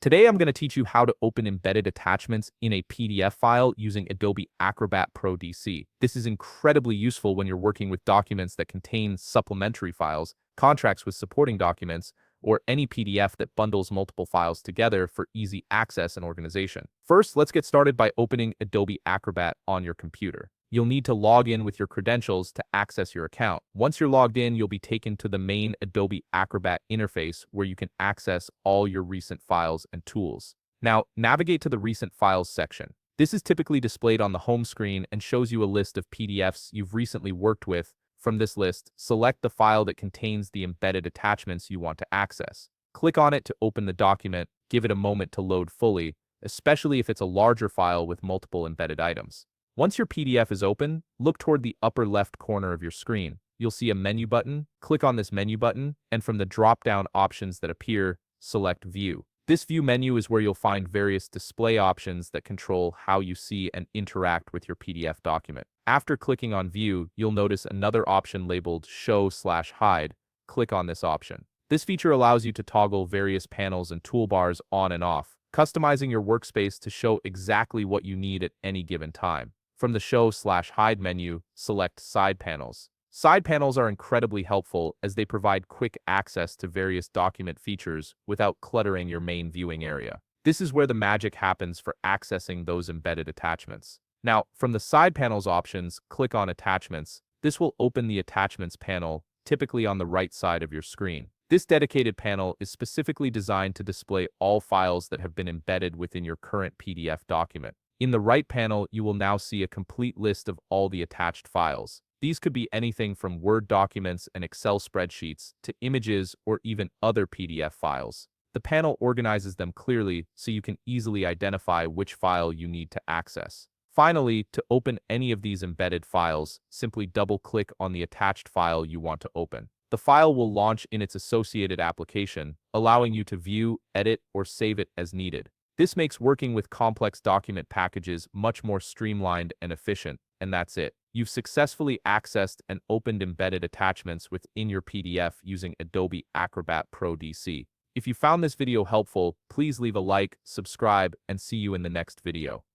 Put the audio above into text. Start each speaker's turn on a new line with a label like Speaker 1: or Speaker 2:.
Speaker 1: Today, I'm going to teach you how to open embedded attachments in a PDF file using Adobe Acrobat Pro DC. This is incredibly useful when you're working with documents that contain supplementary files, contracts with supporting documents, or any PDF that bundles multiple files together for easy access and organization. First, let's get started by opening Adobe Acrobat on your computer. You'll need to log in with your credentials to access your account. Once you're logged in, you'll be taken to the main Adobe Acrobat interface where you can access all your recent files and tools. Now, navigate to the Recent Files section. This is typically displayed on the home screen and shows you a list of PDFs you've recently worked with. From this list, select the file that contains the embedded attachments you want to access. Click on it to open the document. Give it a moment to load fully, especially if it's a larger file with multiple embedded items. Once your PDF is open, look toward the upper left corner of your screen. You'll see a menu button. Click on this menu button, and from the drop-down options that appear, select View. This View menu is where you'll find various display options that control how you see and interact with your PDF document. After clicking on View, you'll notice another option labeled Show/Hide. Click on this option. This feature allows you to toggle various panels and toolbars on and off, customizing your workspace to show exactly what you need at any given time. From the Show/Hide menu, select Side Panels. Side panels are incredibly helpful as they provide quick access to various document features without cluttering your main viewing area. This is where the magic happens for accessing those embedded attachments. Now, from the Side Panels options, click on Attachments. This will open the Attachments panel, typically on the right side of your screen. This dedicated panel is specifically designed to display all files that have been embedded within your current PDF document. In the right panel, you will now see a complete list of all the attached files. These could be anything from Word documents and Excel spreadsheets to images or even other PDF files. The panel organizes them clearly so you can easily identify which file you need to access. Finally, to open any of these embedded files, simply double-click on the attached file you want to open. The file will launch in its associated application, allowing you to view, edit, or save it as needed. This makes working with complex document packages much more streamlined and efficient, and that's it. You've successfully accessed and opened embedded attachments within your PDF using Adobe Acrobat Pro DC. If you found this video helpful, please leave a like, subscribe, and see you in the next video.